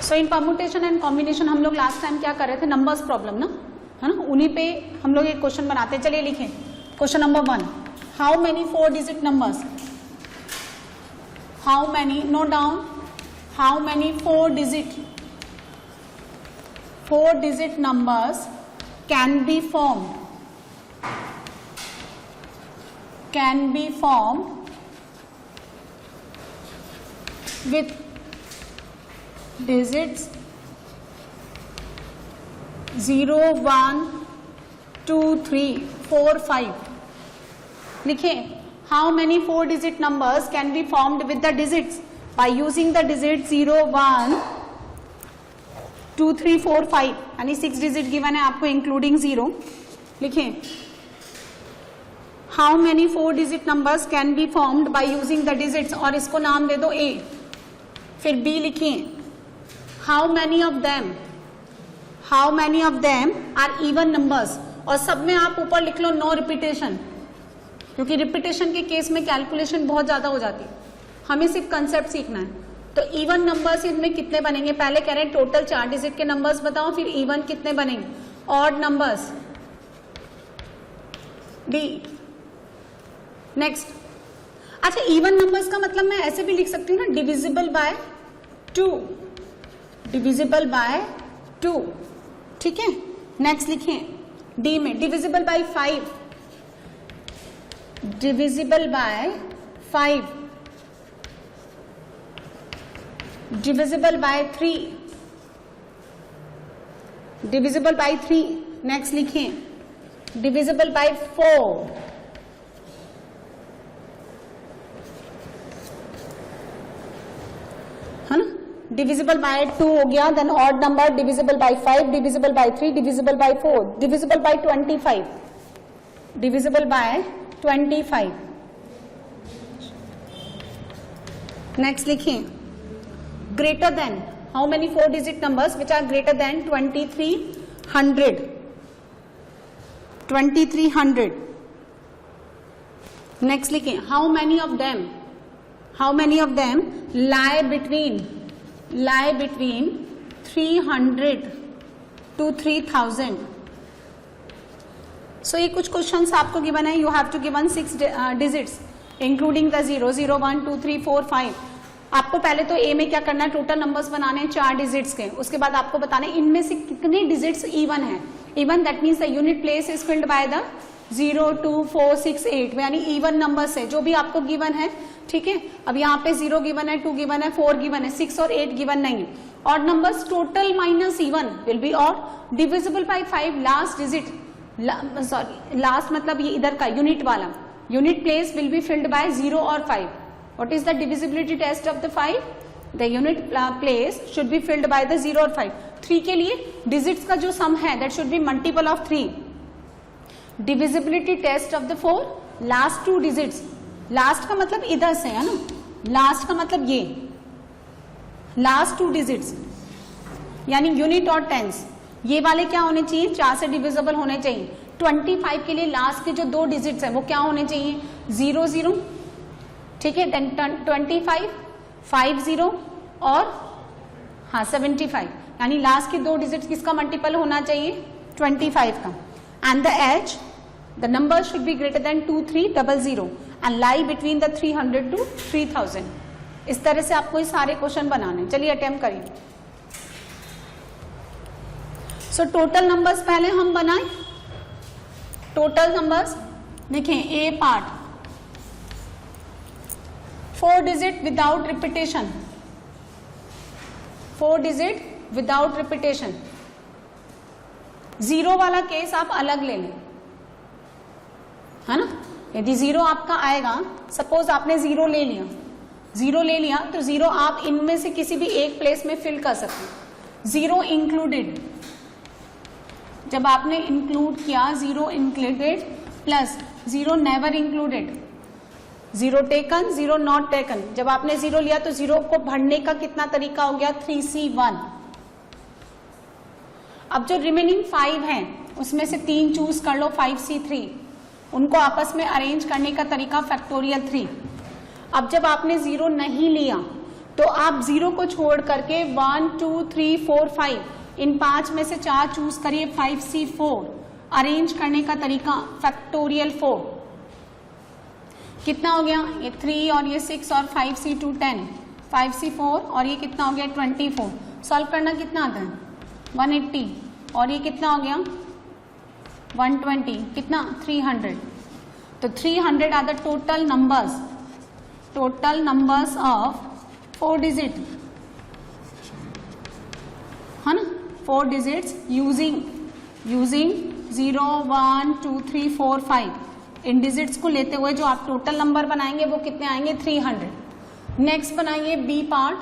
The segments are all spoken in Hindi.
So in permutation and combination हम लोग लास्ट टाइम क्या कर रहे थे, नंबर्स प्रॉब्लम ना, है ना, उन्हीं पे हम लोग एक क्वेश्चन बनाते हैं. चलिए लिखें question number 1. How many 4 digit numbers, how many, note down, how many 4 digit numbers can be formed with digits 0, 1, 2, 3, 4, 5. लिखें how many 4 digit numbers can be formed with the digits by using the digits 0, 1, 2, 3, 4, 5, यानी 6 डिजिट गिवन है आपको इंक्लूडिंग 0. लिखें how many 4 digit numbers can be formed by using the digits, और इसको नाम दे दो A. फिर B लिखें how many of them are even numbers, और सब में आप ऊपर लिख लो नो रिपीटेशन, क्योंकि रिपीटेशन के केस में कैलकुलेशन बहुत ज्यादा हो जाती है. हमें सिर्फ कंसेप्ट सीखना है. तो इवन नंबर्स इनमें कितने बनेंगे, पहले कह रहे हैं टोटल 4 डिजिट के नंबर्स बताओ, फिर इवन कितने बनेंगे, ऑड नंबर्स डी. नेक्स्ट, अच्छा इवन नंबर्स का मतलब मैं ऐसे भी लिख सकती हूँ ना, डिविजिबल बाय 2, ठीक है. नेक्स्ट लिखें डी में divisible by 5, divisible by 5, divisible by 3, divisible by 3. Next लिखें डिविजिबल बाय 4, है ना, डिविजिबल बाय 2 हो गया. Then odd number divisible by 5, divisible by 3, divisible by 4, divisible by 25, divisible by 25. Next लिखें greater than, how many 4 digit numbers which are greater than 2300. Next लिखें how many of them lie between 300 to 3000. So ये कुछ क्वेश्चंस आपको गिवन है. You have to given 6 digits including the 0, 0, 1, 2, 3, 4, 5. आपको पहले तो ए में क्या करना है, टोटल नंबर्स बनाने हैं 4 डिजिट्स के. उसके बाद आपको बताना है इनमें से कितने डिजिट्स इवन है. Even that means the unit place is filled by the 0, 2, 4, 6, 8, यानी इवन नंबर्स है जो भी आपको गिवन है. ठीक है, अब यहाँ पे 0 गिवन है, 2 गिवन है, 4 गिवन है, 6 और 8 गिवन नहीं है. Odd numbers total minus even will be odd, divisible by 5, last digit, sorry last मतलब ये इधर का यूनिट वाला, unit place will be filled by 0 और 5. What is the divisibility test of the 5? The unit place should be filled by the 0 और 5. 3 के लिए डिजिट्स का जो सम है that should be multiple of 3. Divisibility test of the 4, last 2 digits, last का मतलब इधर से है ना, लास्ट का मतलब ये लास्ट 2 डिजिट्स यानी यूनिट और टेंस, ये वाले क्या होने चाहिए, 4 से डिविजिबल होने चाहिए. 25 के लिए लास्ट के जो 2 डिजिट्स है वो क्या होने चाहिए, 0, 0, ठीक है. देन 25, 50 और हाँ 75, यानी लास्ट के 2 डिजिट्स किसका मल्टीपल होना चाहिए, 25 का. And the H, the number should be greater than 2300 and lie between the 300 to 3000. इस तरह से आपको ये सारे क्वेश्चन बनाने. चलिए अटेम्प्ट करिए. सो टोटल नंबर्स पहले हम बनाए. टोटल नंबर्स देखें, A part 4 digit without repetition, 4 digit without repetition. 0 वाला केस आप अलग ले लें, है ना. यदि 0 आपका आएगा, सपोज आपने 0 ले लिया, 0 ले लिया तो 0 आप इनमें से किसी भी एक प्लेस में फिल कर सकते हैं. 0 इंक्लूडेड, जब आपने इंक्लूड किया 0 included plus 0 never included, 0 taken, 0 not taken. जब आपने 0 लिया तो 0 को भरने का कितना तरीका हो गया, 3C1. अब जो रिमेनिंग 5 हैं उसमें से 3 चूज कर लो, 5C3. उनको आपस में अरेंज करने का तरीका फैक्टोरियल 3. अब जब आपने 0 नहीं लिया तो आप 0 को छोड़ करके 1 2 3 4 5 इन 5 में से 4 चूज करिए, 5C4 अरेंज करने का तरीका फैक्टोरियल 4 कितना हो गया, ये 3 और ये 6 और 5C2 10, 5C4 और ये कितना हो गया 24, सॉल्व करना कितना आता है 180 और ये कितना हो गया 120, कितना 300, तो 300 are the total numbers of 4 digit, है ना, 4 डिजिट्स यूजिंग 0 1 2 3 4 5 इन डिजिट्स को लेते हुए जो आप टोटल नंबर बनाएंगे वो कितने आएंगे 300। नेक्स्ट बनाइए बी पार्ट,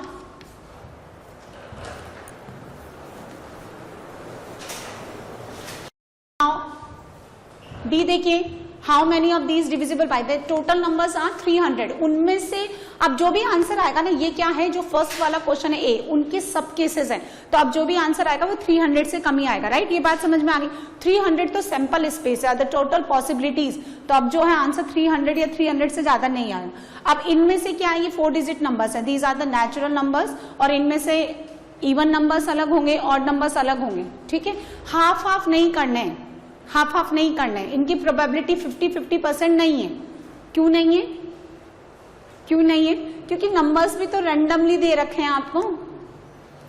बी देखिए, how many of these divisible by the total numbers are 300, उनमें से अब जो भी आंसर आएगा ना, ये क्या है जो फर्स्ट वाला क्वेश्चन है ए, उनके सब केसेस हैं, तो अब जो भी आंसर आएगा वो 300 से कम ही आएगा, राइट, ये बात समझ में आ गई। 300 तो सैंपल स्पेस है, द टोटल पॉसिबिलिटीज, तो अब जो है आंसर 300 या 300 से ज्यादा नहीं आएगा। अब इनमें से क्या है, ये 4 डिजिट नंबर्स है, these are the natural numbers, और इनमें से इवन नंबर्स अलग होंगे, ऑड नंबर्स अलग होंगे, ठीक है। हाफ हाफ नहीं करने हैं, हाफ हाफ नहीं करना है, इनकी प्रोबेबिलिटी 50-50% नहीं है। क्यों नहीं है, क्यों नहीं है, क्योंकि नंबर्स भी तो रैंडमली दे रखे हैं आपको,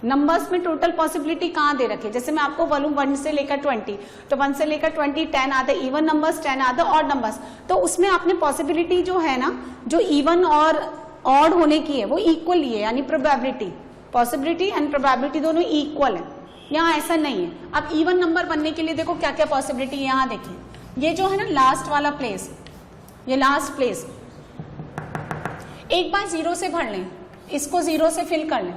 नंबर्स में टोटल पॉसिबिलिटी कहाँ दे रखे, जैसे मैं आपको बोलूं 1 से लेकर 20, तो 1 से लेकर 20 10 आते इवन नंबर्स, 10 आते ऑड नंबर्स, तो उसमें आपने पॉसिबिलिटी जो है ना, जो इवन और ऑड होने की है वो इक्वल ही है, यानी प्रोबेबिलिटी, पॉसिबिलिटी एंड प्रोबेबिलिटी दोनों इक्वल है। यहाँ ऐसा नहीं है। अब इवन नंबर बनने के लिए देखो क्या क्या पॉसिबिलिटी, यहाँ देखिए, ये जो है ना लास्ट वाला प्लेस, ये लास्ट प्लेस, एक बार 0 से भर लें, इसको 0 से फिल कर लें,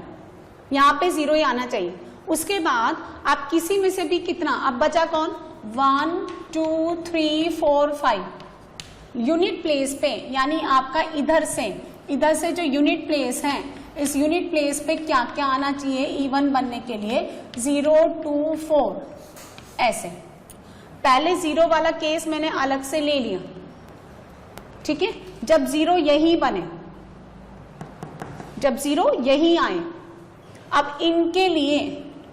यहाँ पे 0 ही आना चाहिए। उसके बाद आप किसी में से भी कितना, अब बचा कौन, 1 2 3 4 5 यूनिट प्लेस पे, यानी आपका इधर से जो यूनिट प्लेस है, इस यूनिट प्लेस पे क्या क्या आना चाहिए इवन बनने के लिए, 0 2 4 ऐसे। पहले 0 वाला केस मैंने अलग से ले लिया, ठीक है, जब 0 यही बने, जब 0 यही आए, अब इनके लिए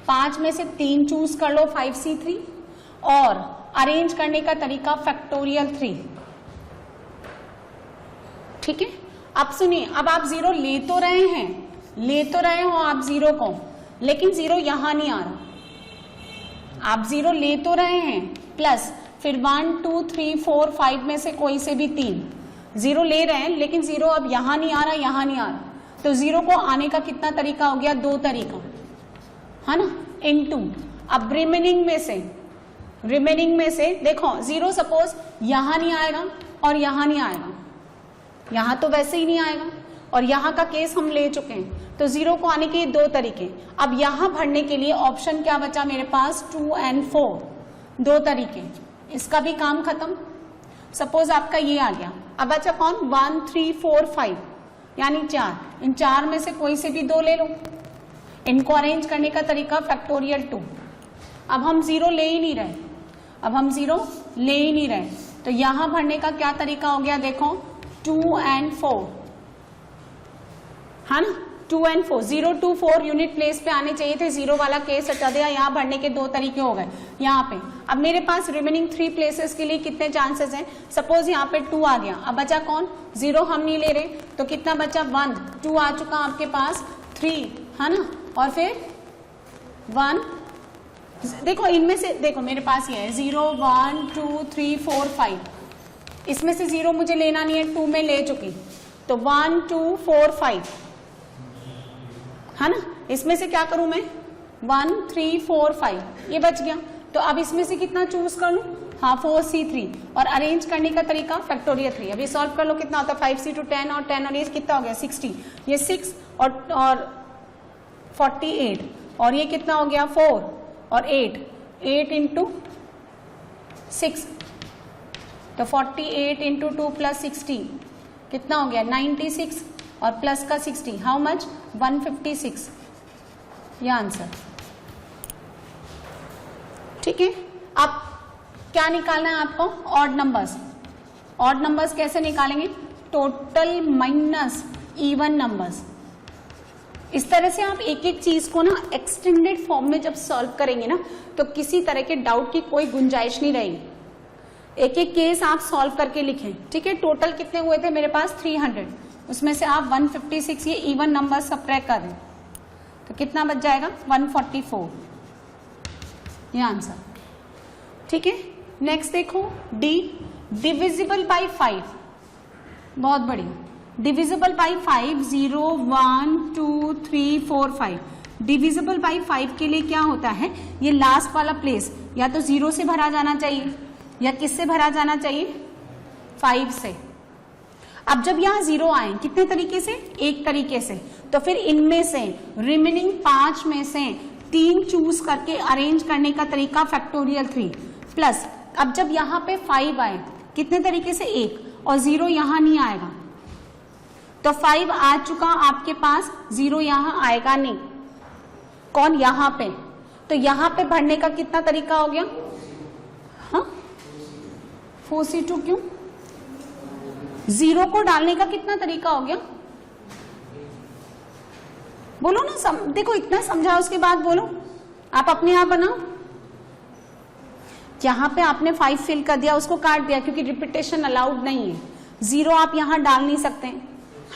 5 में से 3 चूज कर लो 5C3, और अरेंज करने का तरीका फैक्टोरियल 3, ठीक है। अब सुनिए, अब आप 0 ले तो रहे हो आप 0 को, लेकिन 0 यहां नहीं आ रहा, आप 0 ले तो रहे हैं, प्लस फिर 1 2 3 4 5 में से कोई से भी 3 0 ले रहे हैं, लेकिन 0 अब यहां नहीं आ रहा, तो 0 को आने का कितना तरीका हो गया, 2 तरीका, है ना, इनटू। अब रिमेनिंग में से देखो 0 सपोज यहां नहीं आएगा और यहां नहीं आएगा, यहां तो वैसे ही नहीं आएगा, और यहां का केस हम ले चुके हैं, तो 0 को आने के 2 तरीके। अब यहां भरने के लिए ऑप्शन क्या बचा मेरे पास, 2 और 4, 2 तरीके, इसका भी काम खत्म। सपोज आपका ये आ गया, अब बचा कौन, 1 3 4 5 यानी 4, इन 4 में से कोई से भी 2 ले लो, इनको अरेंज करने का तरीका फैक्टोरियल 2। अब हम 0 ले ही नहीं रहे, तो यहां भरने का क्या तरीका हो गया, देखो 2 और 4, है ना, 2 और 4, 0 2 4 यूनिट प्लेस पे आने चाहिए थे, 0 वाला केस हटा दिया, यहाँ भरने के 2 तरीके हो गए यहाँ पे। अब मेरे पास रिमेनिंग 3 प्लेसेस के लिए कितने चांसेस हैं, सपोज यहाँ पे 2 आ गया, अब बचा कौन, 0 हम नहीं ले रहे, तो कितना बचा 1, 2 आ चुका आपके पास, 3, है ना, और फिर 1, देखो इनमें से, देखो मेरे पास ये है 0 1 2 3 4 5, इसमें से 0 मुझे लेना नहीं है, 2 में ले चुकी, तो 1 2 4 5, है ना, इसमें से क्या करूं मैं, 1 3 4 5 ये बच गया, तो अब इसमें से कितना चूज कर लूं, हाँ 4C3, और अरेंज करने का तरीका फैक्टोरियल 3। अभी सॉल्व कर लो, कितना होता है 5C2 10 और 10 और ये कितना हो गया 60, ये 6 और 48, और ये कितना हो गया 4 और 8 इंटू 6, तो 48 इंटू 2 प्लस 60 कितना हो गया 96, और प्लस का 60, हाउ मच 156, ये आंसर, ठीक है। अब क्या निकालना है आपको, ऑड नंबर्स कैसे निकालेंगे, टोटल माइनस इवन नंबर्स, इस तरह से आप एक एक चीज को ना एक्सटेंडेड फॉर्म में जब सॉल्व करेंगे ना तो किसी तरह के डाउट की कोई गुंजाइश नहीं रहेगी। एक एक केस आप सॉल्व करके लिखें, ठीक है। टोटल कितने हुए थे मेरे पास 300, उसमें से आप 156 ये इवन नंबर सबट्रैक्ट कर दें तो कितना बच जाएगा 144, ये आंसर, ठीक है। नेक्स्ट देखो डी, डिविजिबल बाय 5, बहुत बढ़िया। Divisible by 5 0 1 2 3 4 5। डिविजिबल बाय 5 के लिए क्या होता है, ये लास्ट वाला प्लेस या तो 0 से भरा जाना चाहिए या किससे भरा जाना चाहिए 5 से। अब जब यहाँ 0 आए कितने तरीके से, एक तरीके से, तो फिर इनमें से रिमेनिंग 5 में से 3 चूज करके अरेंज करने का तरीका फैक्टोरियल 3 प्लस। अब जब यहाँ पे 5 आए कितने तरीके से, एक, और 0 यहाँ नहीं आएगा तो 5 आ चुका आपके पास, 0 यहाँ आएगा नहीं, कौन, यहाँ पे, तो यहाँ पे भरने का कितना तरीका हो गया, हाँ 4C2, क्यों 0 को डालने का कितना तरीका हो गया, बोलो ना, देखो इतना समझा उसके बाद बोलो, आप अपने आप बनाओ। यहां पे आपने 5 फिल कर दिया, उसको काट दिया क्योंकि रिपीटेशन अलाउड नहीं है, 0 आप यहां डाल नहीं सकते,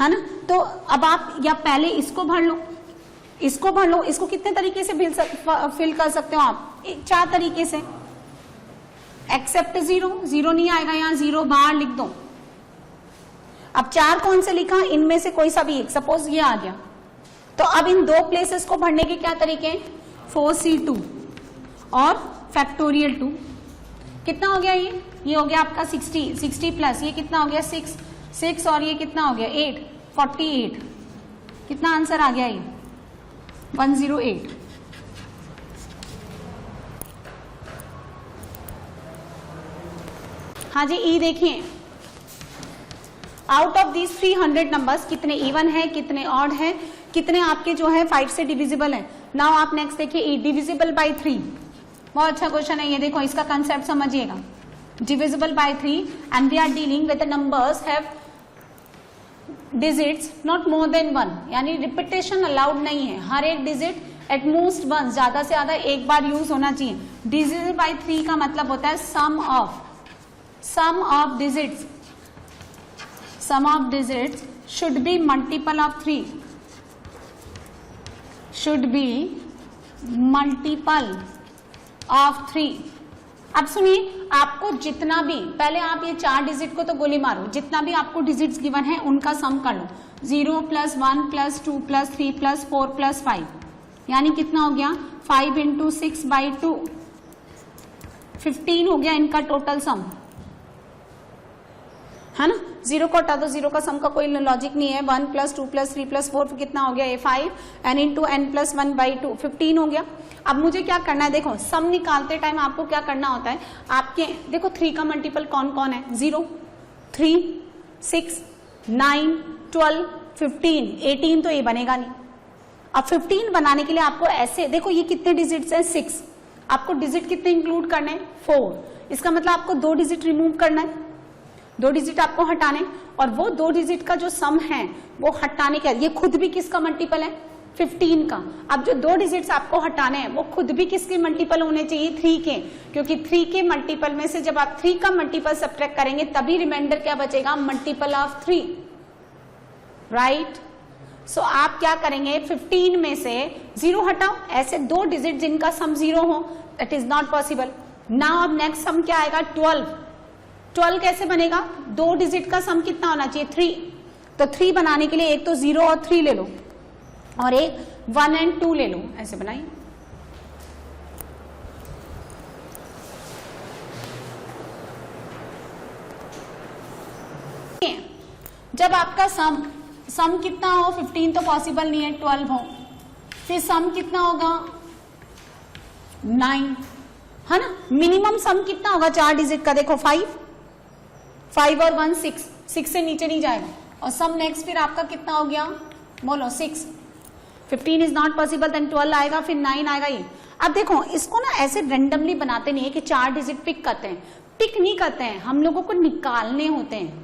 है ना। तो अब आप या पहले इसको भर लो, इसको भर लो, इसको कितने तरीके से फिल कर सकते हो आप, 4 तरीके से, एक्सेप्ट 0 नहीं आएगा, यहां 0 बाहर लिख दो। अब 4 कौन से लिखा, इनमें से कोई सा भी एक, सपोज ये आ गया, तो अब इन 2 प्लेसेस को भरने के क्या तरीके हैं, 4C2 और फैक्टोरियल 2, कितना हो गया, ये हो गया आपका 60 प्लस ये कितना हो गया 6 और ये कितना हो गया 8, 48, कितना आंसर आ गया, ये 108। हाँ जी, ई देखिए, आउट ऑफ दीज 300 नंबर्स कितने इवन है, कितने ऑड है, कितने आपके जो है 5 से डिविजिबल है। नाउ आप नेक्स्ट देखिए ई, डिविजिबल बाय 3, बहुत अच्छा क्वेश्चन है ये, देखो इसका कंसेप्ट समझिएगा। Divisible by 3 and we are dealing with the numbers have digits not more than 1, यानी रिपीटेशन अलाउड नहीं है, हर एक डिजिट एट मोस्ट 1, ज्यादा से ज्यादा एक बार यूज होना चाहिए। डिविजिबल बाय 3 का मतलब होता है sum of digits, sum of digits should be multiple of 3, should be multiple of 3। अब सुनिए, आपको जितना भी, पहले आप ये 4 डिजिट को तो गोली मारो, जितना भी आपको डिजिट्स गिवन है उनका सम कर लो, 0 + 1 + 2 + 3 + 4 + 5, यानी कितना हो गया 5 × 6/2, 15 हो गया इनका टोटल सम, है ना। 0 को हटा दो, 0 का सम का कोई लॉजिक नहीं है, 1 + 2 + 3 + 4 कितना हो गया, ये 5, n × n + 1/2, 15 हो गया। अब मुझे क्या करना है, देखो सम निकालते टाइम आपको क्या करना होता है, आपके देखो 3 का मल्टीपल कौन कौन है, 0, 3, 6, 9, 12, 15, 18 तो ये बनेगा नहीं। अब 15 बनाने के लिए आपको ऐसे देखो, ये कितने डिजिट्स हैं 6, आपको डिजिट कितने इंक्लूड करने हैं 4, इसका मतलब आपको 2 डिजिट रिमूव करना है, 2 डिजिट आपको हटाने, और वो 2 डिजिट का जो सम है वो हटाने का, ये खुद भी किसका मल्टीपल है 15 का। अब जो 2 डिजिट्स आपको हटाने हैं वो खुद भी किसके मल्टीपल होने चाहिए 3 के, क्योंकि 3 के मल्टीपल में से जब आप 3 का मल्टीपल सब्ट्रैक्ट करेंगे तभी रिमाइंडर क्या बचेगा, मल्टीपल ऑफ 3, राइट। सो आप क्या करेंगे, 15 में से 0 हटाओ, ऐसे 2 डिजिट जिनका सम 0 हो, that is not possible. Now अब नेक्स्ट सम क्या आएगा 12 कैसे बनेगा, 2 डिजिट का सम कितना होना चाहिए 3, तो 3 बनाने के लिए एक तो 0 और 3 ले लो और एक 1 और 2 ले लो, ऐसे बनाइए। जब आपका सम कितना हो 15 तो पॉसिबल नहीं है, 12 हो, फिर सम कितना होगा 9, है ना। मिनिमम सम कितना होगा 4 डिजिट का, देखो 5 और 1 6 से नीचे नहीं जाएगा, और सम नेक्स्ट फिर आपका कितना हो गया, बोलो 6, 15 इज नॉट पॉसिबल, देन 12 आएगा, फिर 9 आएगा ये। अब देखो इसको ना ऐसे रेंडमली बनाते नहीं है कि 4 डिजिट पिक करते हैं, पिक नहीं करते हैं, हम लोगों को निकालने होते हैं।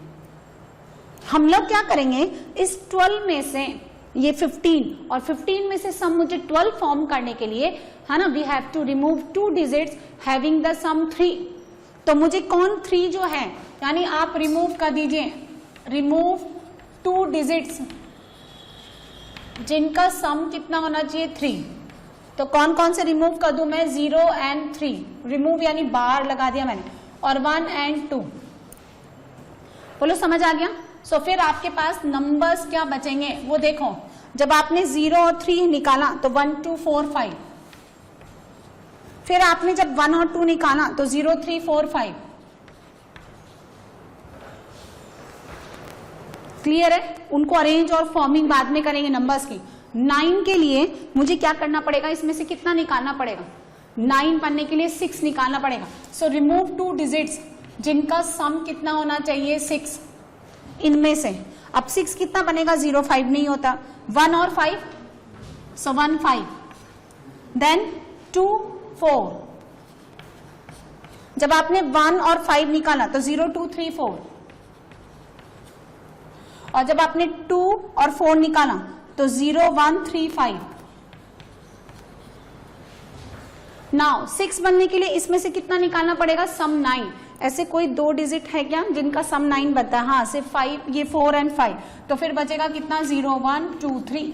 हम लोग क्या करेंगे, इस 12 में से ये 15 और 15 में से सम मुझे 12 फॉर्म करने के लिए है ना, we have to remove 2 digits having the sum 3। तो मुझे कौन 3 जो है, यानी आप रिमूव कर दीजिए, रिमूव 2 डिजिट्स जिनका सम कितना होना चाहिए 3। तो कौन कौन से रिमूव कर दूं मैं, 0 and 3 रिमूव यानी बार लगा दिया मैंने, और 1 and 2। बोलो समझ आ गया। सो फिर आपके पास नंबर्स क्या बचेंगे वो देखो, जब आपने 0 और 3 निकाला तो 1 2 4 5, फिर आपने जब 1 और 2 निकाला तो 0 3 4 5। क्लियर है। उनको अरेंज और फॉर्मिंग बाद में करेंगे नंबर्स की। 9 के लिए मुझे क्या करना पड़ेगा, इसमें से कितना निकालना पड़ेगा, 9 बनने के लिए 6 निकालना पड़ेगा। सो रिमूव 2 डिजिट्स जिनका सम कितना होना चाहिए 6, इनमें से। अब 6 कितना बनेगा, 0 5 नहीं होता, 1 और 5, सो 1 5, देन 2 4। जब आपने 1 और 5 निकाला तो 0 2 3 4, और जब आपने 2 और 4 निकाला तो 0 1 3 5। नाउ 6 बनने के लिए इसमें से कितना निकालना पड़ेगा, सम 9। ऐसे कोई 2 डिजिट है क्या जिनका सम 9 बनता है, हाँ सिर्फ 5, ये 4 and 5। तो फिर बचेगा कितना, 0 1 2 3।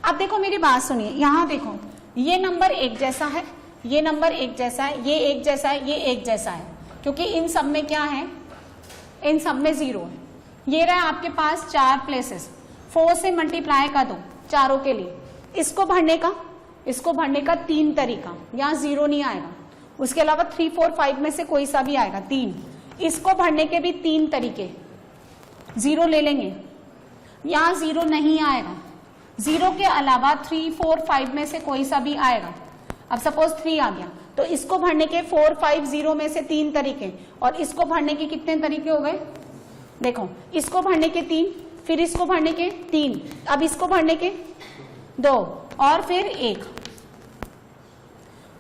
अब देखो मेरी बात सुनिए, यहां देखो ये नंबर एक जैसा है, ये नंबर एक जैसा है, ये एक जैसा है, ये एक जैसा है, क्योंकि इन सब में क्या है, इन सब में 0 है। ये रहा आपके पास 4 प्लेसेस, 4 से मल्टीप्लाई कर दो चारों के लिए। इसको भरने का 3 तरीका, यहाँ 0 नहीं आएगा, उसके अलावा 3 4 5 में से कोई सा भी आएगा 3। इसको भरने के भी 3 तरीके, 0 ले लेंगे, यहाँ 0 नहीं आएगा, 0 के अलावा 3 4 5 में से कोई सा भी आएगा। अब सपोज 3 आ गया, तो इसको भरने के 4 5 0 में से 3 तरीके, और इसको भरने के कितने तरीके हो गए, देखो इसको भरने के 3, फिर इसको भरने के 3, अब इसको भरने के 2, और फिर 1।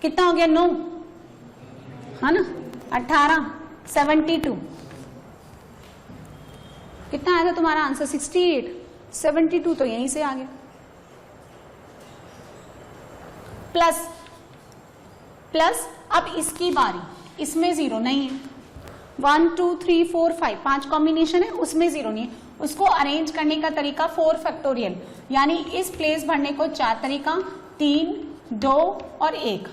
कितना हो गया, 9 है ना, 18 72। कितना आया था तुम्हारा आंसर, 68। 72 तो यहीं से आ गया। प्लस अब इसकी बारी, इसमें 0 नहीं है, 1 2 3 4 5 5 कॉम्बिनेशन है, उसमें 0 नहीं है। उसको अरेंज करने का तरीका 4 फैक्टोरियल, यानी इस प्लेस भरने को 4 तरीका, 3 2 और 1।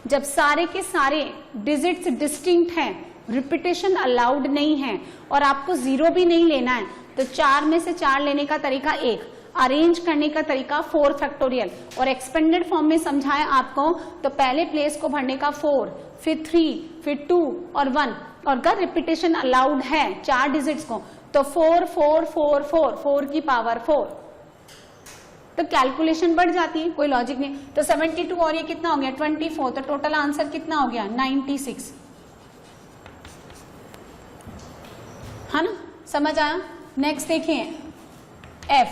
जब सारे के सारे डिजिट्स डिस्टिंक्ट हैं, रिपीटेशन अलाउड नहीं है, और आपको 0 भी नहीं लेना है, तो 4 में से 4 लेने का तरीका 1, अरेंज करने का तरीका 4 फैक्टोरियल। और एक्सपेंडेड फॉर्म में समझाया आपको, तो पहले प्लेस को भरने का 4, फिर 3, फिर 2 और 1, और अगर रिपीटेशन अलाउड है 4 डिजिट्स को तो 4 4 4 4 4 की पावर 4, तो कैलकुलेशन बढ़ जाती है, कोई लॉजिक नहीं। तो 72 और ये कितना हो गया, 24, तो टोटल आंसर कितना हो गया, 96, है ना, समझ आया। नेक्स्ट देखिए, F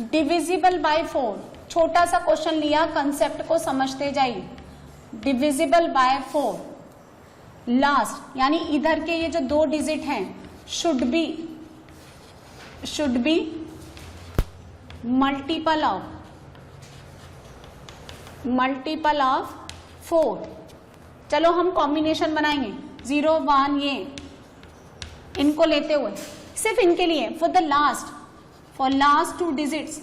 डिविजिबल बाय 4, छोटा सा क्वेश्चन लिया, कंसेप्ट को समझते जाइए। डिविजिबल बाय 4, लास्ट यानी इधर के ये जो 2 डिजिट हैं शुड बी मल्टीपल ऑफ 4। चलो हम कॉम्बिनेशन बनाएंगे, 0 1, ये इनको लेते हुए, सिर्फ इनके लिए, फॉर लास्ट 2 डिजिट्स,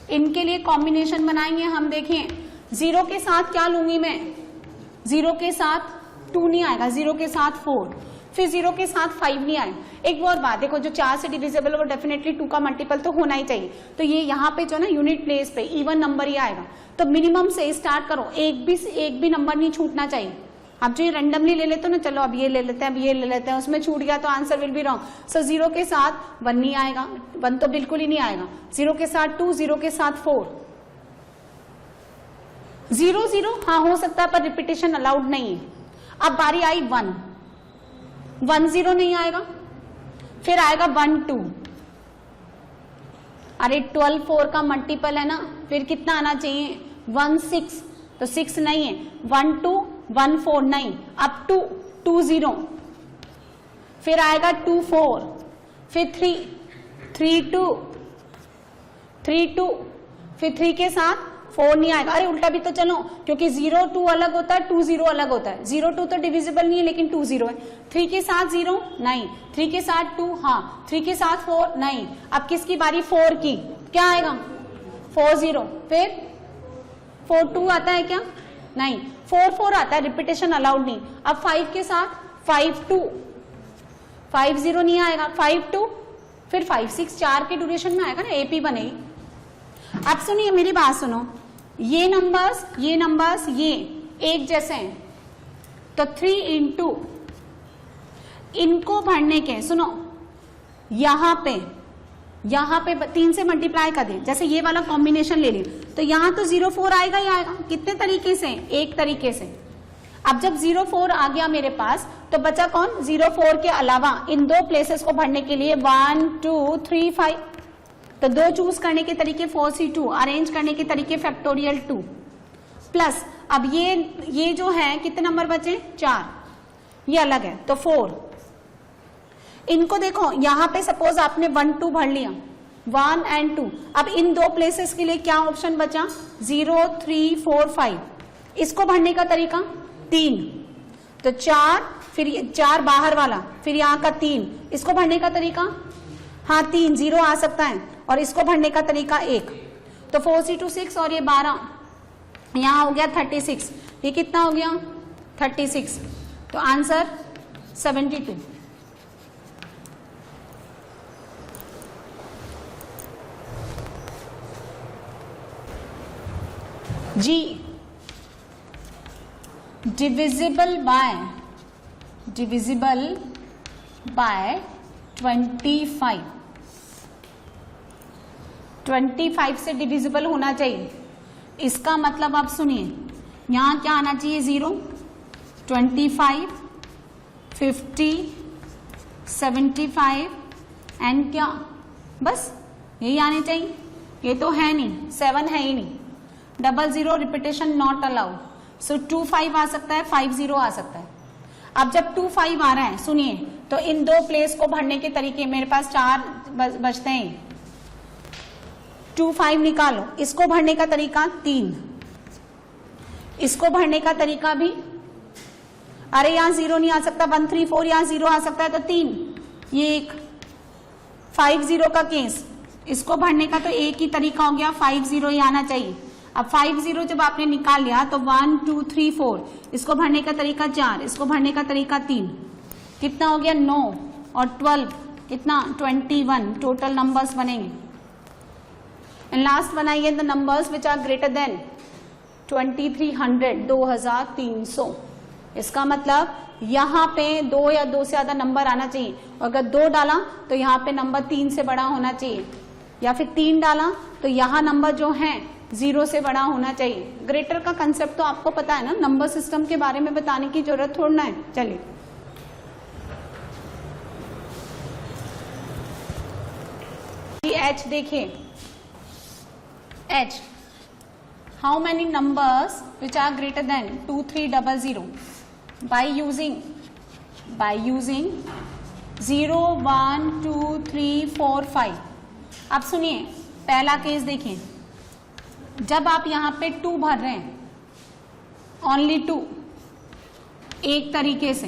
इनके लिए कॉम्बिनेशन बनाएंगे हम। देखिए 0 के साथ क्या लूंगी मैं, 0 के साथ 2 नहीं आएगा, 0 के साथ 4, फिर 0 के साथ 5 नहीं आएगा। एक और बात देखो, जो 4 से डिविजिबल है वो डेफिनेटली 2 का मल्टीपल तो होना ही चाहिए, तो ये यहाँ पे जो ना यूनिट प्लेस पे इवन नंबर ही आएगा। तो मिनिमम से स्टार्ट करो, एक भी नंबर नहीं छूटना चाहिए। आप जो ये रैंडमली ले लेते हो ना, चलो अब ये ले लेते हैं, अब ये ले लेते हैं, उसमें छूट गया तो आंसर विल बी रॉन्ग। सो 0 के साथ 1 नहीं आएगा, 1 तो बिल्कुल ही नहीं आएगा, 0 के साथ 2, 0 के साथ 4, 0 0 हाँ हो सकता है, पर रिपीटेशन अलाउड नहीं है। अब बारी आई 1 0 नहीं आएगा, फिर आएगा 1 2, अरे 12 4 का मल्टीपल है ना, फिर कितना आना चाहिए, 1 6, तो 6 नहीं है, 1 2 1 4 नहीं, अब 2 2 0, फिर आएगा 2 4, फिर 3 3 2, 3 2, फिर 3 के साथ 4 नहीं आएगा, अरे उल्टा भी तो चलो, क्योंकि 0 2 अलग होता है, 2 0 अलग होता है, 0 2 तो डिविजिबल नहीं है लेकिन 2 0 है। 3 के साथ 0 नहीं, 3 के साथ 2 हाँ, 3 के साथ 4 नहीं। अब किसकी बारी? 4 की, क्या आएगा? 4 0, फिर 4 2 आता है क्या? नहीं, 4 4 आता है, रिपीटेशन अलाउड नहीं। अब 5 के साथ 5 2, 5 0 नहीं आएगा, 5 2, फिर 5 6, 4 के ड्यूरेशन में आएगा ना, एपी बनेगी। अब सुनिए मेरी बात सुनो, ये नंबर्स ये एक जैसे हैं, तो 3 इंटू इनको भरने के, सुनो यहां पे 3 से मल्टीप्लाई कर दे, जैसे ये वाला कॉम्बिनेशन ले लिया, तो यहां तो 0 4 आएगा ही आएगा। कितने तरीके से? एक तरीके से। अब जब 0 4 आ गया मेरे पास, तो बचा कौन? 0 4 के अलावा इन दो प्लेसेस को भरने के लिए 1 2 3 5, तो 2 चूज करने के तरीके 4C2, अरेंज करने के तरीके फैक्टोरियल 2 प्लस। अब ये जो है कितने नंबर बचे? 4, ये अलग है तो 4। इनको देखो, यहां पे सपोज आपने 1 2 भर लिया, 1 और 2। अब इन दो प्लेसेस के लिए क्या ऑप्शन बचा? 0 3 4 5। इसको भरने का तरीका 3, तो 4, फिर 4 बाहर वाला, फिर यहाँ का 3। इसको भरने का तरीका हाँ 3 0 आ सकता है, और इसको भरने का तरीका 1, तो 4C2 6 और ये 12, यहाँ हो गया 36। ये कितना हो गया? 36। तो आंसर 72। Ji, divisible by 25। 25 से डिविजिबल होना चाहिए। इसका मतलब आप सुनिए, यहां क्या आना चाहिए? 0 25 50 75 एंड क्या? बस यही आने चाहिए। ये तो है नहीं, 7 है ही नहीं। 00 रिपीटेशन नॉट अलाउड, सो 25 आ सकता है, 50 आ सकता है। अब जब 25 आ रहा है, सुनिए, तो इन दो प्लेस को भरने के तरीके मेरे पास 4 बचते हैं। 25 निकालो, इसको भरने का तरीका 3, इसको भरने का तरीका भी, अरे यहां 0 नहीं आ सकता, 1 3 4 यहां 0 आ सकता है, तो 3, ये एक 50 का केस, इसको भरने का तो एक ही तरीका हो गया, 50 ही आना चाहिए। अब 50 जब आपने निकाल लिया तो 1 2 3 4, इसको भरने का तरीका 4, इसको भरने का तरीका 3, कितना हो गया? 9 और 12 कितना? 21 टोटल नंबर्स बनेंगे। एंड लास्ट बनाइए the numbers which are greater than 2300, 2300। इसका मतलब यहाँ पे 2 या 2 से ज्यादा नंबर आना चाहिए, और अगर 2 डाला तो यहाँ पे नंबर 3 से बड़ा होना चाहिए, या फिर 3 डाला तो यहाँ नंबर जो है 0 से बड़ा होना चाहिए। ग्रेटर का कंसेप्ट तो आपको पता है ना, नंबर सिस्टम के बारे में बताने की जरूरत थोड़ा है। चलिए H देखिए, H, how many numbers which are greater than 2300 by using 0 1 2 3 4 5। अब सुनिए, पहला केस देखिए, जब आप यहां पे 2 भर रहे हैं, ओनली 2, एक तरीके से,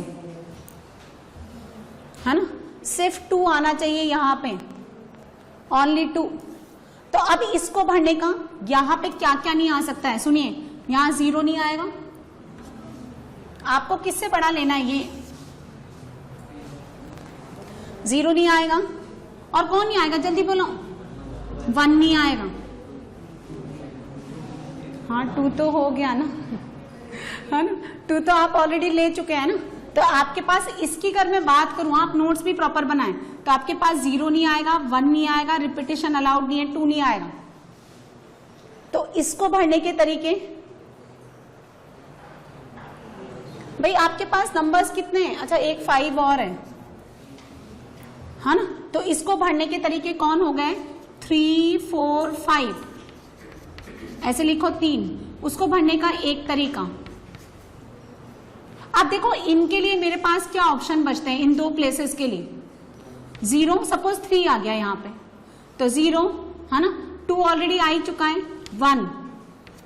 है ना, सिर्फ 2 आना चाहिए यहां पे, ओनली 2। तो अब इसको भरने का यहां पे क्या क्या नहीं आ सकता है? सुनिए, यहां 0 नहीं आएगा, आपको किससे बड़ा लेना है? ये 0 नहीं आएगा, और कौन नहीं आएगा? जल्दी बोलो। 1 नहीं आएगा, हाँ 2 तो हो गया ना, है ना, 2 तो आप ऑलरेडी ले चुके हैं ना। तो आपके पास इसकी अगर मैं बात करूं, आप नोट्स भी प्रॉपर बनाएं, तो आपके पास 0 नहीं आएगा, 1 नहीं आएगा, रिपीटेशन अलाउड नहीं है, 2 नहीं आएगा। तो इसको भरने के तरीके, भाई आपके पास नंबर्स कितने हैं? अच्छा, एक 5 और है ना, तो इसको भरने के तरीके कौन हो गए? 3 4 5, ऐसे लिखो 3, उसको भरने का एक तरीका। अब देखो, इनके लिए मेरे पास क्या ऑप्शन बचते हैं? इन दो प्लेसेस के लिए 0, सपोज 3 आ गया यहाँ पे, तो 0, है ना, 2 ऑलरेडी आ ही चुका है 1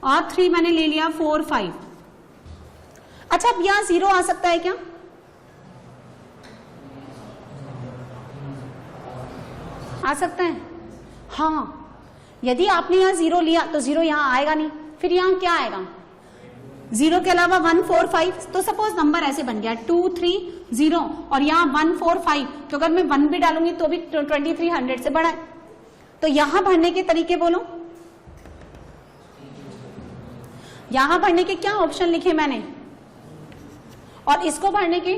और 3 मैंने ले लिया 4 5। अच्छा अब यहां 0 आ सकता है क्या? आ सकता है हाँ। यदि आपने यहां 0 लिया तो 0 यहां आएगा नहीं, फिर यहां क्या आएगा 0 के अलावा 1 4 5। तो सपोज नंबर ऐसे बन गया 2 3 0 और यहाँ 1 4 5, तो अगर मैं 1 भी डालूंगी तो भी 2300 से बड़ा है। तो यहां भरने के तरीके बोलो, यहां भरने के क्या ऑप्शन लिखे मैंने, और इसको भरने के।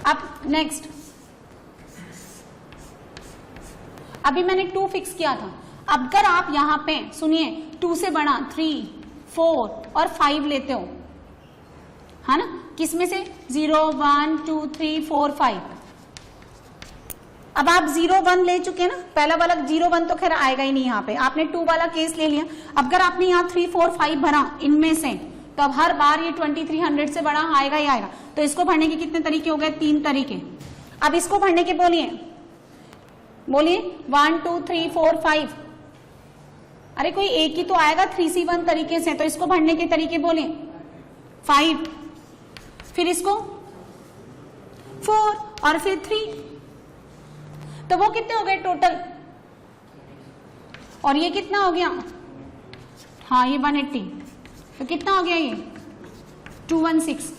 अब नेक्स्ट, अभी मैंने 2 फिक्स किया था। अब अगर आप यहां पे सुनिए 2 से बड़ा 3 4 और 5 लेते हो, है ना, किसमें से 0 1 2 3 4 5। अब आप 0 1 ले चुके हैं ना, पहला वाला 0 1 तो खैर आएगा ही नहीं, यहाँ पे आपने 2 वाला केस ले लिया। अब अगर आपने यहाँ 3 4 5 भरा इनमें से, तो अब हर बार ये 2300 से बड़ा आएगा ही आएगा। तो इसको भरने के कितने तरीके हो गए? 3 तरीके। अब इसको भरने के बोलिए 1 2 3 4 5। अरे कोई एक ही तो आएगा 3C1 तरीके से, तो इसको भरने के तरीके बोलिए 5, फिर इसको 4 और फिर 3। तो वो कितने हो गए टोटल, और ये कितना हो गया, हाँ ये 180। तो कितना हो गया ये 216।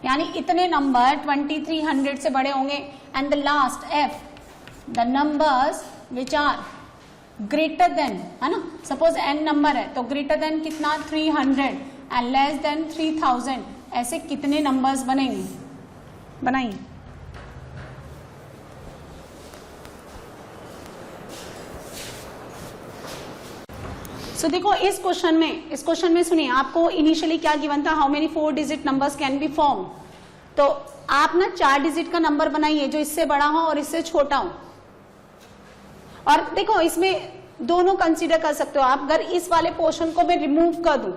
यानी इतने नंबर 2300 से बड़े होंगे। And the last F, the numbers which are greater than, है ना, सपोज n नंबर है तो ग्रेटर देन कितना 300 एंड लेस देन 3000, ऐसे कितने नंबर्स बनेंगे, बनाइए। सो देखो इस क्वेश्चन में सुनिए, आपको इनिशियली क्या गिवन था, how many 4 digit numbers can be form. तो आप ना 4 डिजिट का नंबर बनाइए जो इससे बड़ा हो और इससे छोटा हो। और देखो इसमें दोनों कंसीडर कर सकते हो आप। अगर इस वाले पोर्शन को मैं रिमूव कर दूं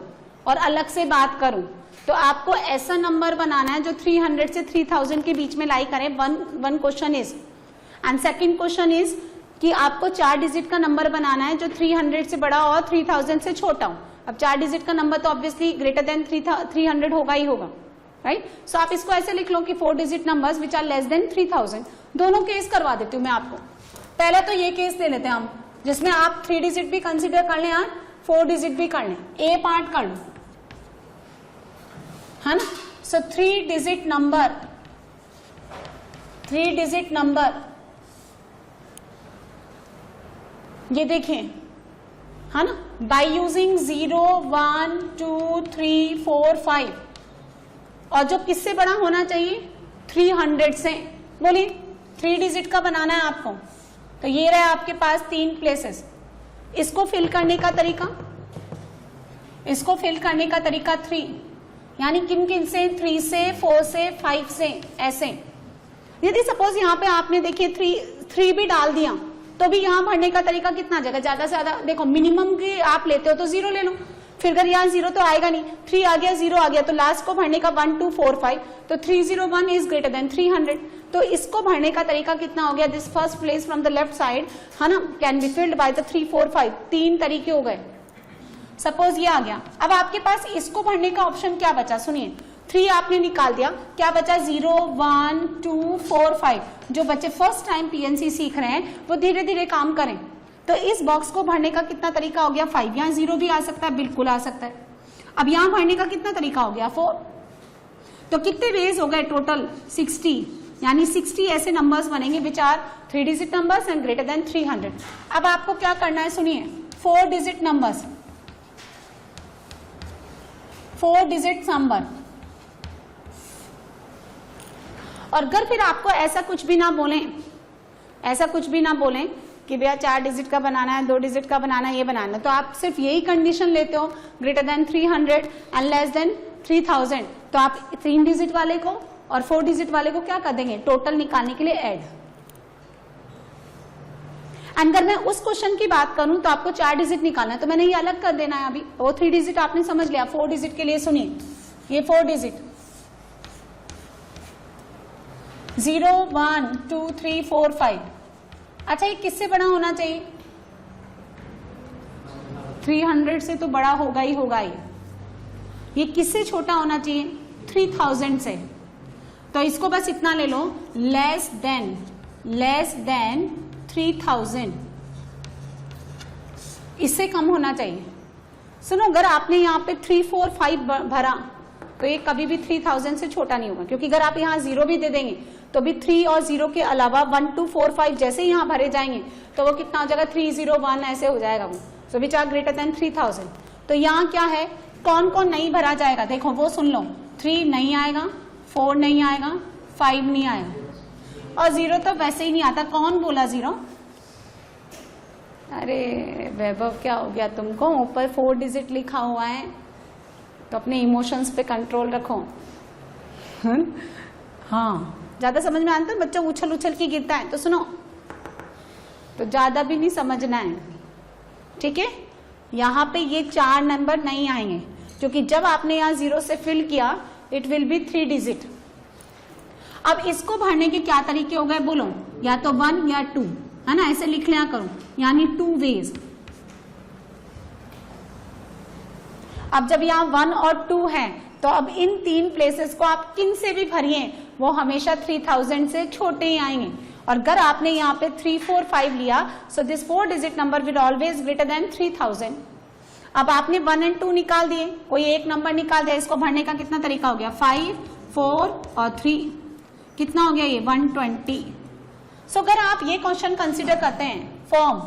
और अलग से बात करूं, तो आपको ऐसा नंबर बनाना है जो 300 से 3000 के बीच में लाई करे। One question is, and second question is कि आपको 4 डिजिट का नंबर बनाना है जो 300 से बड़ा और 3000 से छोटा हो। अब 4 डिजिट का नंबर तो ऑब्वियसली ग्रेटर देन 300 होगा ही होगा, राइट। सो आप इसको ऐसे लिख लो कि 4 digit numbers which are less than 3000। दोनों केस करवा देती हूँ मैं आपको। पहले तो ये केस ले लेते हैं हम, जिसमें आप 3 डिजिट भी कंसिडर कर लें और 4 डिजिट भी कर लें। ए पार्ट कर लो, है ना। सो 3 डिजिट नंबर ये देखें, है ना, बाय यूजिंग 0 1 2 3 4 5, और जो किससे बड़ा होना चाहिए 300 से। बोलिए 3 डिजिट का बनाना है आपको, तो ये रहे आपके पास 3 प्लेसेस। इसको फिल करने का तरीका 3, यानी किन किन से, 3 से 4 से 5 से, ऐसे। यदि सपोज यहाँ पे आपने देखिए 3 भी डाल दिया, तो भी यहाँ भरने का तरीका कितना जगह, ज्यादा से ज्यादा देखो मिनिमम की आप लेते हो तो 0 ले लो, फिर अगर यहाँ 0 तो आएगा नहीं, 3 आ गया 0 आ गया, तो लास्ट को भरने का 1 2 4 5, तो 301 इज ग्रेटर देन 300। तो इसको भरने का तरीका कितना हो गया, this first place from the left side, है ना, can be filled by the 3 4 5। 3 तरीके हो गए। सपोज ये आ गया। अब आपके पास इसको भरने का ऑप्शन क्या बचा, सुनिए 3 आपने निकाल दिया, क्या बचा 0 1 2 4 5। जो बच्चे फर्स्ट टाइम पीएनसी सीख रहे हैं वो धीरे धीरे काम करें। तो इस बॉक्स को भरने का कितना तरीका हो गया 5। यहाँ 0 भी आ सकता है, बिल्कुल आ सकता है। अब यहाँ भरने का कितना तरीका हो गया 4। तो कितने वेज हो गए टोटल 60, यानी 60 ऐसे नंबर्स बनेंगे which are 3 digit numbers and greater than 300। अब आपको क्या करना है, सुनिए 4 डिजिट नंबर्स, 4 डिजिट नंबर। और अगर फिर आपको ऐसा कुछ भी ना बोलें कि भैया 4 डिजिट का बनाना है, 2 डिजिट का बनाना है, ये बनाना है, तो आप सिर्फ यही कंडीशन लेते हो greater than 300 and less than 3000, तो आप 3 डिजिट वाले को और 4 डिजिट वाले को क्या कर देंगे, टोटल निकालने के लिए ऐड। अगर मैं उस क्वेश्चन की बात करूं तो आपको 4 डिजिट निकालना है, तो मैंने ये अलग कर देना है। अभी वो 3 डिजिट आपने समझ लिया। 4 डिजिट के लिए सुनिए, ये 4 डिजिट, 0 1 2 3 4 5। अच्छा ये किससे बड़ा होना चाहिए? 300 से तो बड़ा होगा ही होगा ये किससे छोटा होना चाहिए? 3000 से। तो इसको बस इतना ले लो, लेस देन 3000, इससे कम होना चाहिए। सुनो, अगर आपने यहाँ पे 3 4 5 भरा तो ये कभी भी 3000 से छोटा नहीं होगा, क्योंकि अगर आप यहाँ 0 भी दे देंगे तो भी 3 और 0 के अलावा 1 2 4 5 जैसे ही यहाँ भरे जाएंगे तो वो कितना हो जाएगा? 3 0 1 ऐसे हो जाएगा वो। सो विच आर ग्रेटर देन 3000। तो यहाँ क्या है, कौन कौन नहीं भरा जाएगा? देखो वो सुन लो, 3 नहीं आएगा, 4 नहीं आएगा, 5 नहीं आएगा, और 0 तो वैसे ही नहीं आता। कौन बोला 0? अरे वैभव क्या हो गया तुमको? ऊपर 4 डिजिट लिखा हुआ है, तो अपने इमोशंस पे कंट्रोल रखो। हाँ, ज्यादा समझ में आता है, बच्चा उछल उछल के गिरता है, तो सुनो, तो ज्यादा भी नहीं समझना है, ठीक है? यहाँ पे ये 4 नंबर नहीं आएंगे, क्योंकि जब आपने यहाँ 0 से फिल किया इट विल बी 3 डिजिट। अब इसको भरने के क्या तरीके हो गए बोलो? या तो 1 या 2, है ना, ऐसे लिख लिया करो, यानी 2 वेज। अब जब यहाँ 1 और 2 है तो अब इन 3 प्लेसेस को आप किन से भी भरिए वो हमेशा 3000 से छोटे ही आएंगे। और अगर आपने यहाँ पे 3 4 5 लिया, so this 4 digit number will always greater than 3000। अब आपने 1 और 2 निकाल दिए, कोई एक नंबर निकाल दिया, इसको भरने का कितना तरीका हो गया? 5 4 और 3, कितना हो गया ये? 120। सो अगर आप ये क्वेश्चन कंसिडर करते हैं फॉर्म,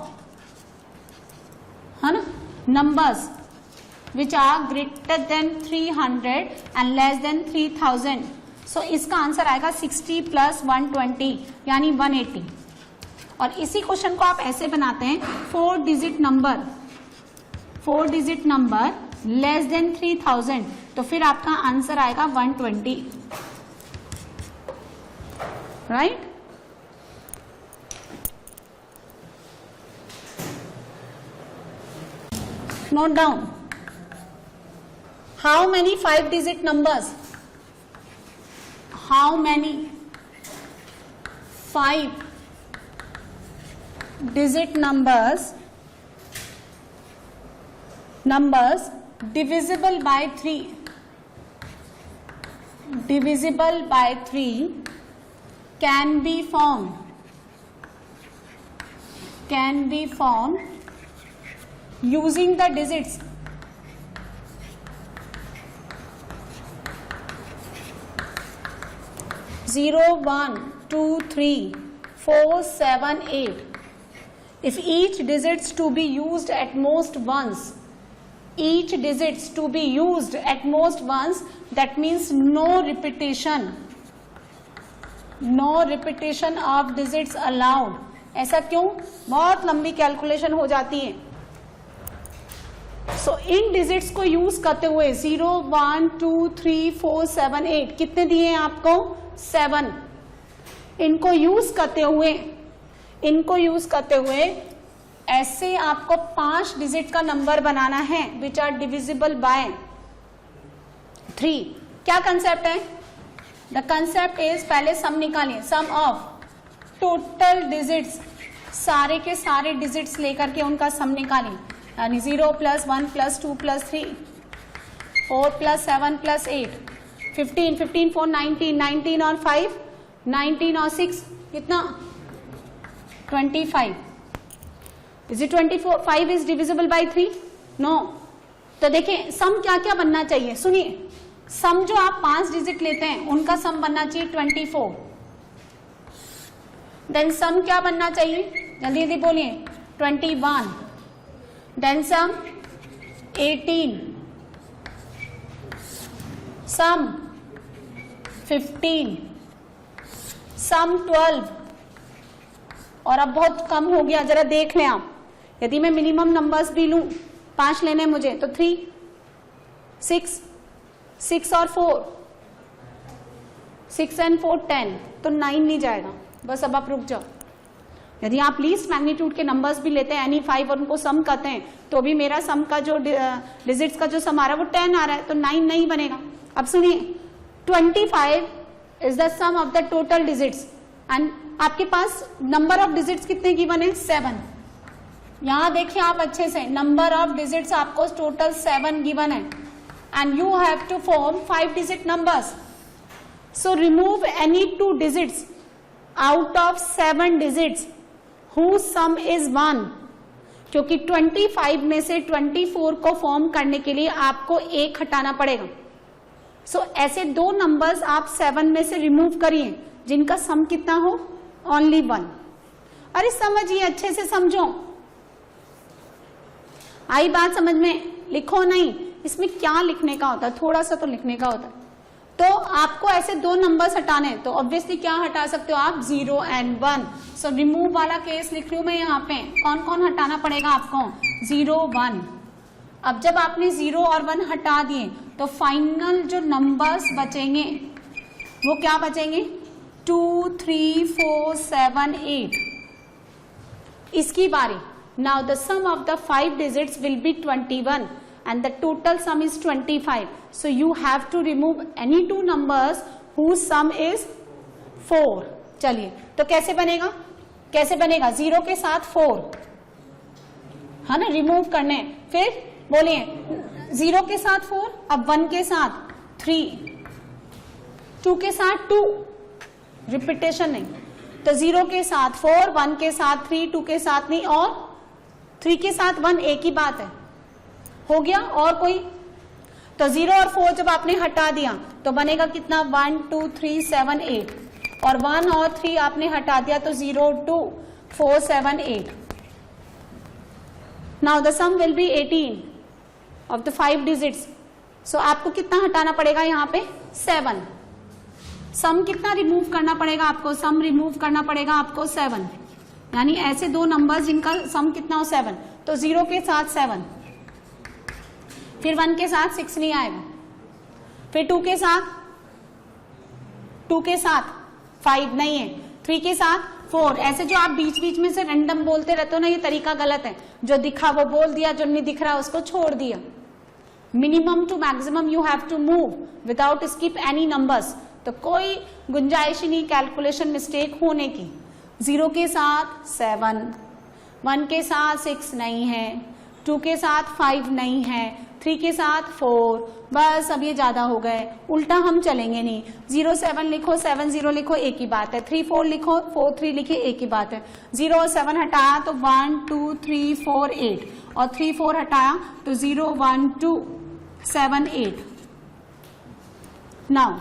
है ना, numbers which are greater than 300 and less than 3000, so इसका आंसर आएगा 60 + 120 यानी 180। और इसी क्वेश्चन को आप ऐसे बनाते हैं 4 डिजिट नंबर लेस देन 3000, तो फिर आपका आंसर आएगा 120, right? Note down. How many 5 digit numbers? How many 5 digit numbers divisible by 3 can be formed using the digits 0 1 2 3 4 7 8. If each digits to be used at most once, that means no repetition of digits allowed. ऐसा क्यों? बहुत लंबी कैलकुलेशन हो जाती है। सो इन डिजिट्स को यूज करते हुए 0 1 2 3 4 7 8 कितने दिए हैं आपको? 7। इनको यूज करते हुए ऐसे आपको 5 डिजिट का नंबर बनाना है विच आर डिविजिबल बाय 3। क्या कंसेप्ट है? द कंसेप्ट इज, पहले सम निकालिए, सम ऑफ टोटल डिजिट्स, सारे के सारे डिजिट्स लेकर के उनका सम निकालिए, यानी 0 + 1 + 2 + 3 4 + 7 + 8 15 15 4 19 19 और 5 19 और 6 कितना? 25। Is it 25 is divisible by 3? No. तो देखिए सम क्या क्या बनना चाहिए, सुनिए। सम जो आप 5 डिजिट लेते हैं उनका सम बनना चाहिए 24। देन सम क्या बनना चाहिए? जल्दी जल्दी बोलिए। 21। देन सम 18, सम 15, सम 12। और अब बहुत कम हो गया, जरा देख लें आप। यदि मैं मिनिमम नंबर्स भी लूं, 5 लेने मुझे, तो 3 6 6 और 4 6 and 4 10, तो 9 नहीं जाएगा। बस अब आप रुक जाओ। यदि आप लीस्ट मैग्नीट्यूड के नंबर्स भी लेते हैं, यानी 5, और उनको सम करते हैं, तो भी मेरा सम का जो डिजिट्स का जो सम आ रहा है वो 10 आ रहा है, तो 9 नहीं बनेगा। अब सुनिए, 25 is the sum of the total digits and आपके पास नंबर ऑफ डिजिट्स कितने गिवन है 7. यहां देखिए आप अच्छे से, नंबर ऑफ डिजिट्स आपको टोटल 7 गिवन है and you have to form 5 digit numbers. So remove any 2 digits out of 7 digits whose sum is 1. क्योंकि 25 में से 24 को फॉर्म करने के लिए आपको 1 हटाना पड़ेगा. सो ऐसे 2 नंबर्स आप 7 में से रिमूव करिए जिनका सम कितना हो, ओनली 1. अरे समझिए, अच्छे से समझो, आई बात समझ में? लिखो नहीं, इसमें क्या लिखने का होता है, थोड़ा सा तो लिखने का होता है. तो आपको ऐसे 2 नंबर्स हटाने, तो ऑब्वियसली क्या हटा सकते हो आप, 0 and 1. सो रिमूव वाला केस लिख रही हूं मैं यहाँ पे. कौन कौन हटाना पड़ेगा आपको, 0 1. अब जब आपने 0 और 1 हटा दिए तो फाइनल जो नंबर्स बचेंगे वो क्या बचेंगे, 2 3 4 7 8. इसकी बारी. Now the sum of the 5 digits will be 21 and the total sum is 25. So you have to remove any 2 numbers whose sum is 4. चलिए, तो कैसे बनेगा, कैसे बनेगा, 0 के साथ 4 है ना, रिमूव करने. फिर बोलिए 0 के साथ 4, अब 1 के साथ 3, 2 के साथ 2, रिपीटेशन नहीं. तो 0 के साथ 4, 1 के साथ 3, 2 के साथ नहीं, और 3 के साथ 1, एक ही बात है. हो गया, और कोई? तो 0 और 4 जब आपने हटा दिया तो बनेगा कितना, 1 2 3 7 8, और 1 और 3 आपने हटा दिया तो 0 2 4 7 8. Now the sum will be 18 of the 5 digits. So आपको कितना हटाना पड़ेगा यहाँ पे, 7. सम कितना रिमूव करना पड़ेगा आपको, सम रिमूव करना पड़ेगा आपको 7. यानी ऐसे 2 नंबर जिनका सम कितना हो 7. तो 0 के साथ 7, फिर 1 के साथ 6 नहीं आएगा, फिर 2 के साथ 5 नहीं है, 3 के साथ 4. ऐसे जो आप बीच बीच में से रैंडम बोलते रहते हो ना, ये तरीका गलत है. जो दिखा वो बोल दिया, जो नहीं दिख रहा उसको छोड़ दिया. Minimum to maximum you have to move without skip any numbers. तो कोई गुंजाइश नहीं कैलकुलेशन मिस्टेक होने की. 0 के साथ 7, 1 के साथ 6 नहीं है, 2 के साथ 5 नहीं है, 3 के साथ 4. बस अब ये ज्यादा हो गए, उल्टा हम चलेंगे नहीं. 0 7 लिखो, 7 0 लिखो, एक ही बात है. 3 4 लिखो, 4 3 लिखिए, एक ही बात है. 0 और 7 हटाया तो 1 2 3 4 8, और 3 4 हटाया तो 0 1 2 7 8. नाउ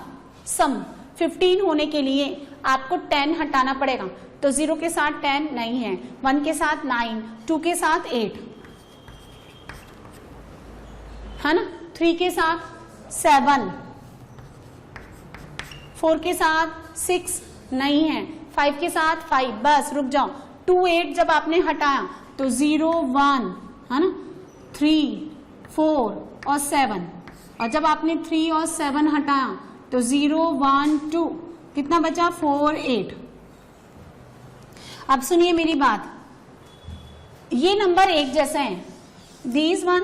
सम 15 होने के लिए आपको 10 हटाना पड़ेगा. तो 0 के साथ 10 नहीं है, 1 के साथ 9, 2 के साथ 8 है ना, 3 के साथ 7, 4 के साथ 6 नहीं है, 5 के साथ 5. बस रुक जाओ. 2 8 जब आपने हटाया तो 0 1 है ना, 3 4 और 7, और जब आपने 3 और 7 हटाया तो 0 1 2, कितना बचा, 4 8. अब सुनिए मेरी बात, ये नंबर एक जैसे हैं. दीज 1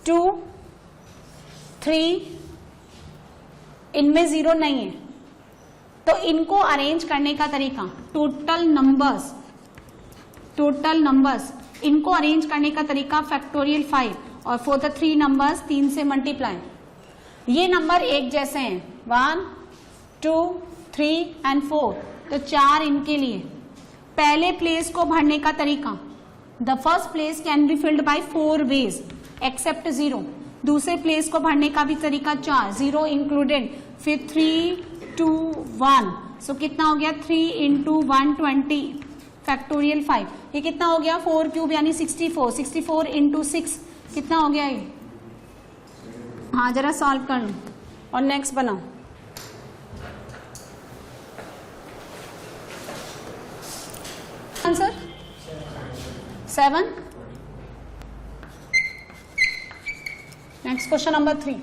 2 3, इनमें 0 नहीं है. तो इनको अरेंज करने का तरीका, टोटल नंबर्स इनको अरेंज करने का तरीका फैक्टोरियल 5, और फॉर द 3 नंबर्स 3 से मल्टीप्लाई. ये नंबर एक जैसे हैं, 1 2 3 एंड 4. तो 4 इनके लिए. पहले प्लेस को भरने का तरीका, the first place can be filled by 4 ways except 0. दूसरे प्लेस को भरने का भी तरीका 4, 0 इंक्लूडेड. फिर 3 2 1. सो कितना हो गया, 3 इंटू 120 फैक्टोरियल 5. ये कितना हो गया, 4 क्यूब यानी 64. 64 इंटू 6 कितना हो गया ये. हाँ जरा सॉल्व कर लो और नेक्स्ट बनाओ. Answer 7. Next question number 3.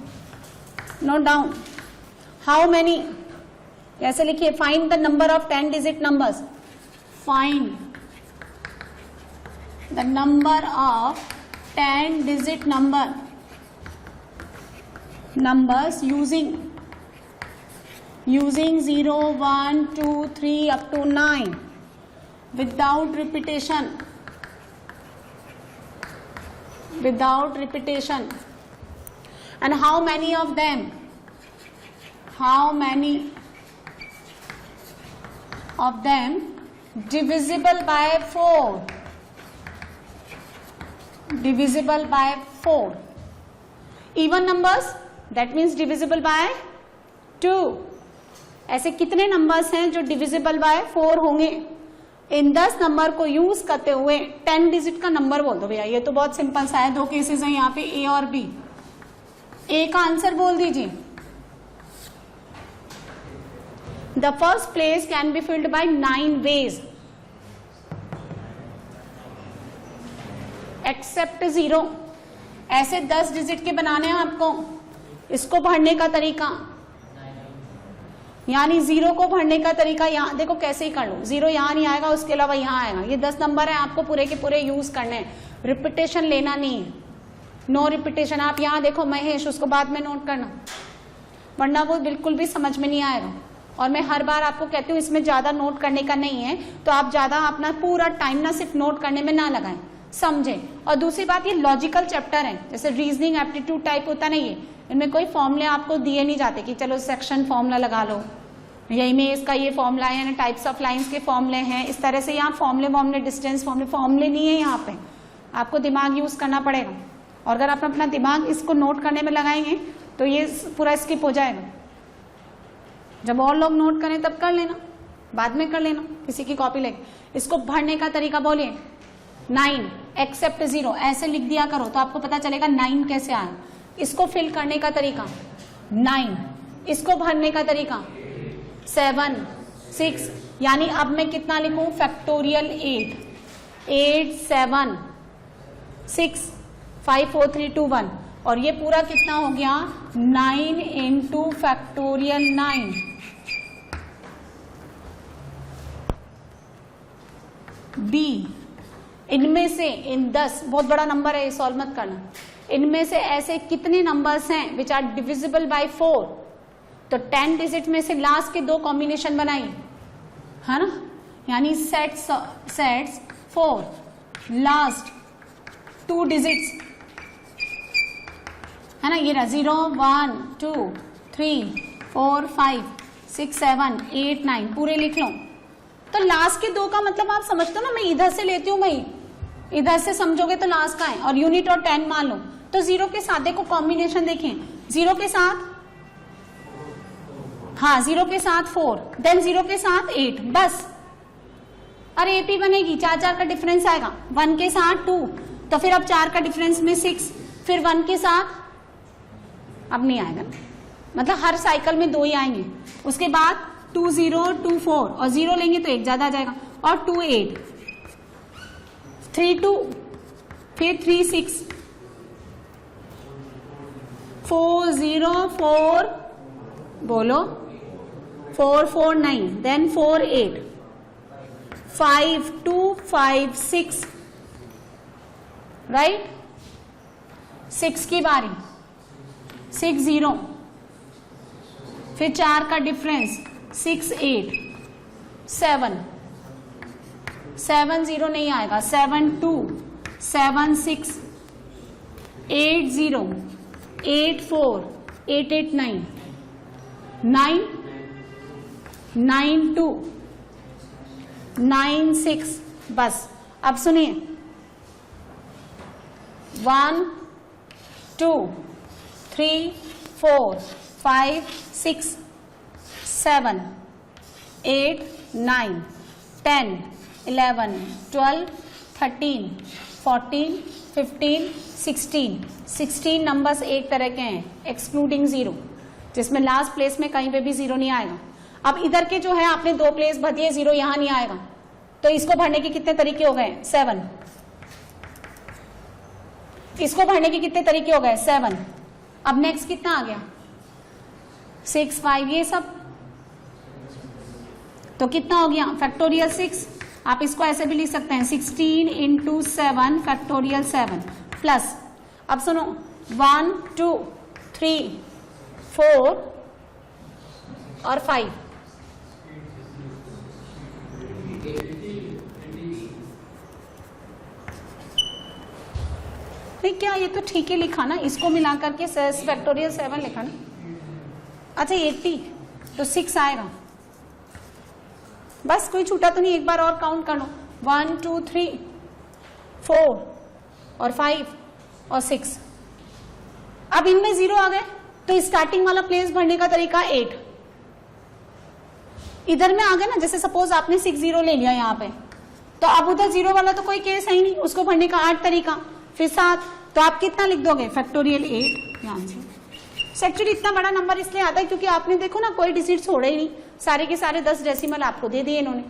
Note down how many, कैसे लिखिए, find the number of 10 digit numbers. Find the number of 10 digit numbers using using 0, 1, 2, 3 up to 9 without repetition. Without repetition. And how many of them? How many of them divisible by 4? Divisible by 4. Even numbers, that means divisible by 2. ऐसे कितने नंबर्स हैं जो डिविजिबल बाय 4 होंगे? इन 10 नंबर को यूज करते हुए 10 डिजिट का नंबर बोल दो भैया। ये तो बहुत सिंपल सा है, 2 केसेस हैं यहाँ पे, ए और बी। ए का आंसर बोल दीजिए। The first place can be filled by 9 ways except 0। ऐसे 10 डिजिट के बनाने हैं आपको। इसको भरने का तरीका, यानी 0 को भरने का तरीका यहाँ देखो कैसे ही कर लो। 0 यहाँ नहीं आएगा, उसके अलावा यहाँ आएगा। ये 10 नंबर है, आपको पूरे के पूरे यूज करने हैं, रिपीटेशन लेना नहीं है। No repetition. आप यहाँ देखो महेश, उसको बाद में नोट करना, वरना वो बिल्कुल भी समझ में नहीं आएगा। और मैं हर बार आपको कहती हूँ इसमें ज्यादा नोट करने का नहीं है, तो आप ज्यादा अपना पूरा टाइम ना सिर्फ नोट करने में ना लगाएं, समझें। और दूसरी बात, ये लॉजिकल चैप्टर है, जैसे रीजनिंग एप्टीट्यूड टाइप होता नहीं है, इनमें कोई फॉर्मूले आपको दिए नहीं जाते कि चलो सेक्शन फॉर्मूला लगा लो, यही में इसका ये फॉर्मूला है, यानी टाइप्स ऑफ लाइंस के फॉर्मूले हैं, इस तरह से। यहाँ फॉर्मूले डिस्टेंस फॉर्मूले नहीं है यहाँ पे, आपको दिमाग यूज करना पड़ेगा। और अगर आप अपना दिमाग इसको नोट करने में लगाएंगे तो ये पूरा स्किप हो जाएगा। जब और लोग नोट करें तब कर लेना, बाद में कर लेना किसी की कॉपी लेके। इसको भरने का तरीका बोलिए, 9 एक्सेप्ट 0 ऐसे लिख दिया करो तो आपको पता चलेगा 9 कैसे आया। इसको फिल करने का तरीका 9, इसको भरने का तरीका 7, 6, यानी अब मैं कितना लिखूं? फैक्टोरियल 8, 7, 6, 5, 4, 3, 2, 1। और ये पूरा कितना हो गया? 9 इंटू फैक्टोरियल 9। बी, इनमें से इन 10 बहुत बड़ा नंबर है, ये सॉल्व मत करना। इनमें से ऐसे कितने नंबर्स हैं विच आर डिविजिबल बाय 4? तो 10 डिजिट में से लास्ट के 2 कॉम्बिनेशन बनाइए, है ना, यानी सेट्स 4, लास्ट 2 डिजिट्स, है ना, ये रहा 0, 1, 2, 3, 4, 5, 6, 7, 8, 9 पूरे लिख लो। तो लास्ट के 2 का मतलब आप समझते हो ना, मैं इधर से लेती हूँ भाई, इधर से समझोगे तो लास्ट का है, और यूनिट और 10 मान लो। तो 0 के साथ देखो कॉम्बिनेशन देखें, 0 के साथ, हाँ 0 के साथ 4, देन 0 के साथ 8, बस। अरे एपी बनेगी, 4 का डिफरेंस आएगा। 1 के साथ 2, तो फिर अब 4 का डिफरेंस में 6, फिर 1 के साथ अब नहीं आएगा, मतलब हर साइकिल में 2 ही आएंगे। उसके बाद 2 0 2 4, और 0 लेंगे तो 1 ज्यादा आ जाएगा, और 2 8, 3 2, फिर 3 6, 4 0 4, बोलो 4 4 9, देन 4 8, 5 2 5 6, राइट। 6 की बारी, 6 0, फिर 4 का डिफरेंस 6 8, 7 7 0 नहीं आएगा, 7 2, 7 6, 8 0, 8 4, 8 8 9, 9 9 2, 9 6, बस। अब सुनिए, 1 2 3 4 5 6 7 8 9 10 11 12 13 14 15 16 नंबर्स एक तरह के हैं, एक्सक्लूडिंग 0, जिसमें लास्ट प्लेस में कहीं पे भी 0 नहीं आएगा। अब इधर के जो है आपने 2 प्लेस भर दिए, 0 यहां नहीं आएगा, तो इसको भरने के कितने तरीके हो गए? 7। इसको भरने के कितने तरीके हो गए? 7। अब नेक्स्ट कितना आ गया? 6 5, ये सब तो कितना हो गया? फैक्टोरियल 6। आप इसको ऐसे भी लिख सकते हैं, 16 इंटू 7 फैक्टोरियल 7 प्लस, अब सुनो, 1 2 3 4 और 5। नहीं क्या ये तो ठीक है लिखा ना, इसको मिला करके 6 फैक्टोरियल 7 लिखा ना। अच्छा 80 तो 6 आएगा, बस कोई छूटा तो नहीं। एक बार और काउंट कर लो, 1 2 3 4 और 5 और 6। अब इनमें 0 आ गए तो स्टार्टिंग वाला प्लेस भरने का तरीका 8। इधर में आ गए ना, जैसे सपोज आपने 6 0 ले लिया यहाँ पे, तो अब उधर 0 वाला तो कोई केस है ही नहीं, उसको भरने का 8 तरीका, फिर 7। तो आप कितना लिख दोगे? फैक्टोरियल 8 यहाँ से। एक्चुअली इतना बड़ा नंबर इसलिए आता है क्योंकि आपने देखो ना कोई डिजिट छोड़ा ही नहीं, सारे के सारे 10 डेसिमल आपको दे दिए इन्होंने।